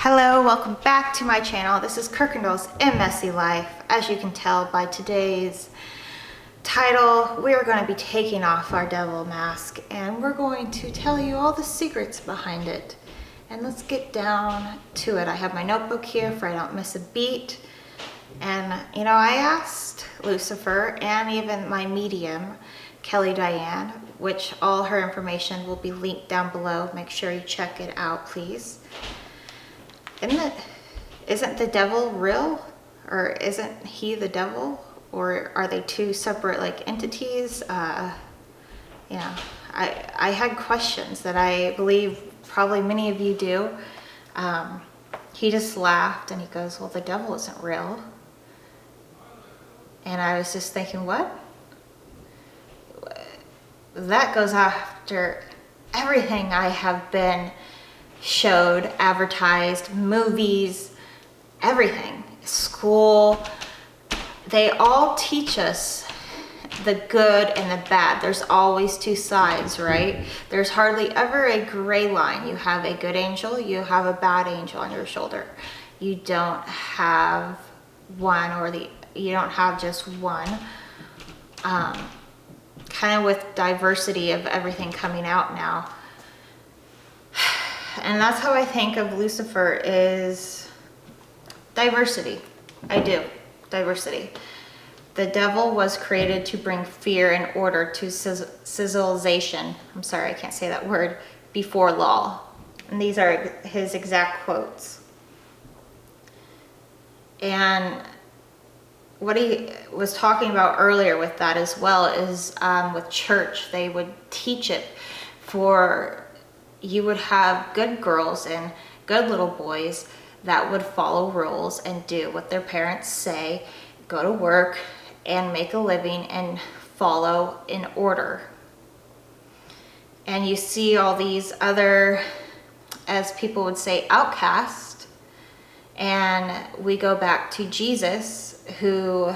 Hello, welcome back to my channel. This is Kirkendoll's A Messy Life. As you can tell by today's title, we are going to be taking off our devil mask and we're going to tell you all the secrets behind it. And let's get down to it. I have my notebook here for I don't miss a beat. And I asked Lucifer and even my medium, Kelly Diane, which all her information will be linked down below. Make sure you check it out, please. Isn't the devil real? Or isn't he the devil? Or are they two separate entities? I had questions that I believe probably many of you do. He just laughed and he goes, well, the devil isn't real. And I was just thinking, what? That goes after everything I have been showed, advertised, movies, everything, school. They all teach us the good and the bad. There's always two sides, right? There's hardly ever a gray line. You have a good angel, you have a bad angel on your shoulder. You don't have one you don't have just one. Kind of with diversity of everything coming out now. And that's how I think of Lucifer, is diversity. I do. Diversity. The devil was created to bring fear and order to civilization. I'm sorry, I can't say that word. Before law. And these are his exact quotes. And what he was talking about earlier with that as well is with church. They would teach it for... You would have good girls and good little boys that would follow rules and do what their parents say, go to work and make a living and follow in order. And you see all these other, as people would say, outcasts. And we go back to Jesus, who,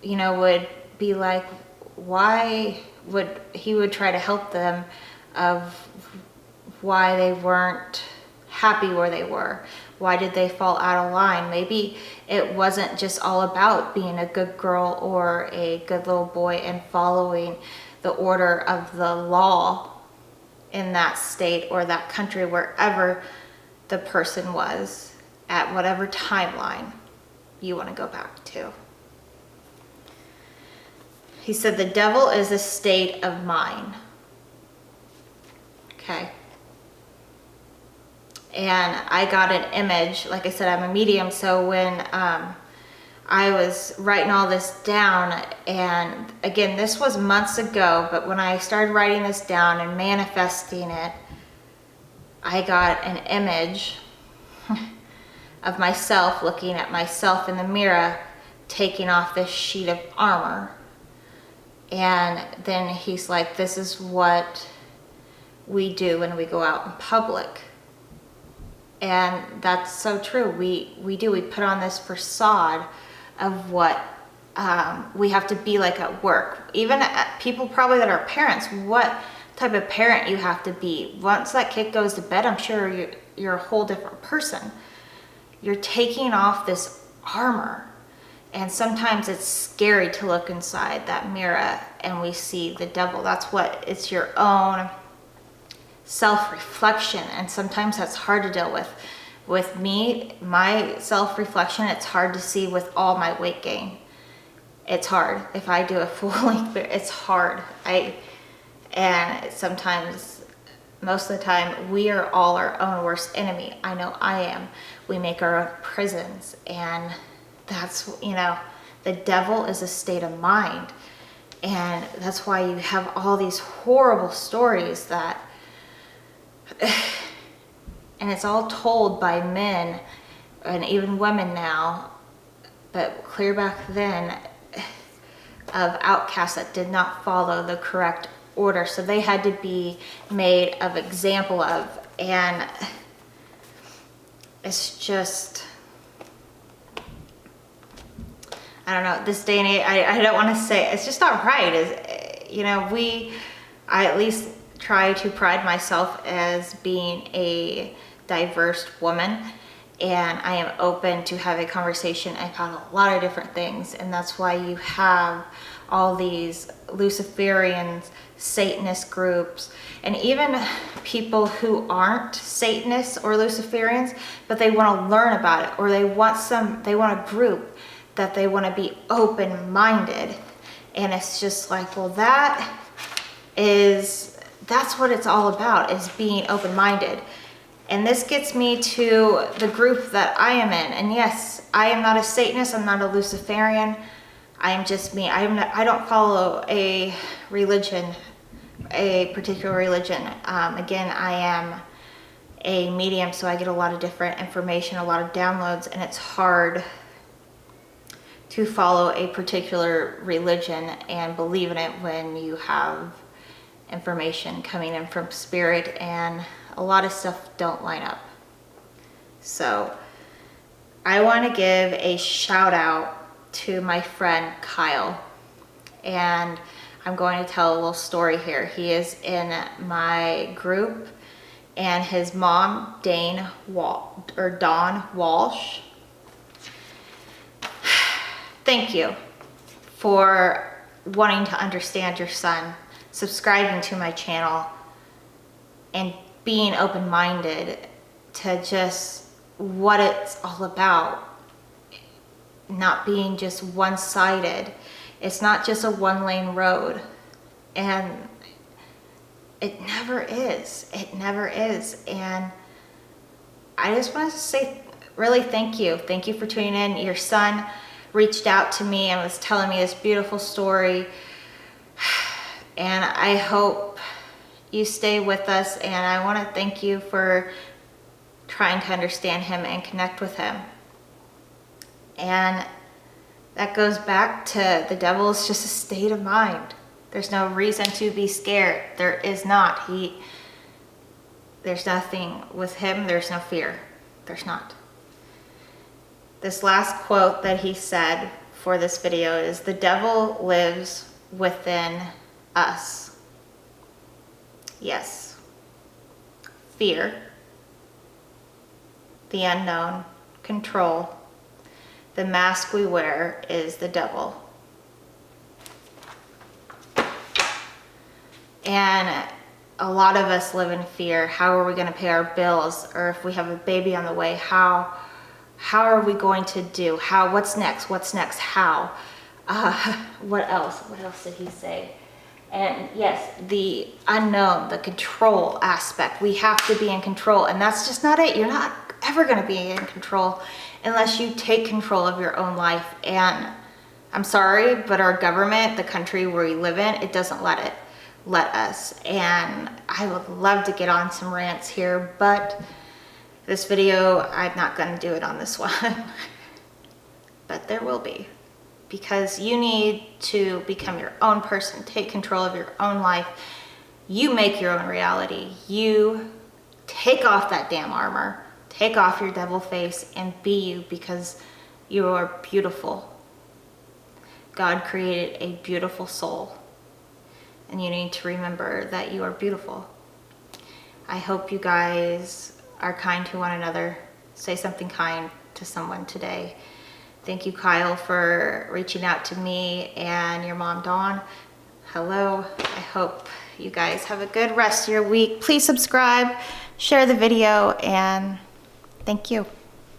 would be like, why would he would try to help them of why they weren't happy where they were. Why did they fall out of line? Maybe it wasn't just all about being a good girl or a good little boy and following the order of the law in that state or that country, wherever the person was at whatever timeline you want to go back to. He said the devil is a state of mind. Okay. And I got an image. Like I said, I'm a medium, so when I was writing all this down, and again, this was months ago, but when I started writing this down and manifesting it, I got an image of myself looking at myself in the mirror, taking off this sheet of armor. And then he's like, this is what we do when we go out in public. And that's so true. We put on this facade of what we have to be like at work. Even people probably that are parents, what type of parent you have to be. Once that kid goes to bed, I'm sure you're a whole different person. You're taking off this armor. And sometimes it's scary to look inside that mirror and we see the devil. That's what, it's your own self-reflection, and sometimes that's hard to deal with. With me, my self-reflection, it's hard to see with all my weight gain. It's hard. If I do a full length, it's hard. And sometimes, most of the time, we are all our own worst enemy. I know I am. We make our own prisons, and that's, the devil is a state of mind. And that's why you have all these horrible stories that and it's all told by men and even women now, but clear back then, of outcasts that did not follow the correct order. So they had to be made of example of, and it's just, I don't know, this day and age, I don't want to say, it's just not right. I at least try to pride myself as being a diverse woman, and I am open to have a conversation about a lot of different things. And that's why you have all these Luciferians, Satanist groups, and even people who aren't Satanists or Luciferians, but they want to learn about it, or they want a group that they want to be open-minded. And it's just like, well, that's what it's all about, is being open-minded. And this gets me to the group that I am in. And yes, I am not a Satanist, I'm not a Luciferian. I am just me. I don't follow a religion, a particular religion. Again, I am a medium, so I get a lot of different information, a lot of downloads, and it's hard to follow a particular religion and believe in it when you have information coming in from spirit, and a lot of stuff don't line up. So I want to give a shout out to my friend Kyle, and I'm going to tell a little story here. He is in my group, and his mom, Dawn Walsh. Thank you for wanting to understand your son, subscribing to my channel, and being open-minded to just what it's all about. Not being just one-sided. It's not just a one-lane road. And it never is. It never is. And I just wanted to say really thank you. Thank you for tuning in. Your son reached out to me and was telling me this beautiful story. And I hope you stay with us. And I want to thank you for trying to understand him and connect with him. And that goes back to the devil is just a state of mind. There's no reason to be scared. There is not. There's nothing with him. There's no fear. There's not. This last quote that he said for this video is, "The devil lives within us." Yes. Fear, the unknown, control. The mask we wear is the devil. And a lot of us live in fear. How are we going to pay our bills? Or if we have a baby on the way, how are we going to do? What's next? What's next? How? What else? What else did he say? And yes, the unknown, the control aspect. We have to be in control, and that's just not it. You're not ever going to be in control unless you take control of your own life. And I'm sorry, but our government, the country where we live in, it doesn't let us. And I would love to get on some rants here, but this video, I'm not going to do it on this one. But there will be, because you need to become your own person, take control of your own life. You make your own reality. You take off that damn armor. Take off your devil face and be you, because you are beautiful. God created a beautiful soul, and you need to remember that you are beautiful. I hope you guys are kind to one another. Say something kind to someone today. Thank you, Kyle, for reaching out to me, and your mom, Dawn. Hello. I hope you guys have a good rest of your week. Please subscribe, share the video, and thank you.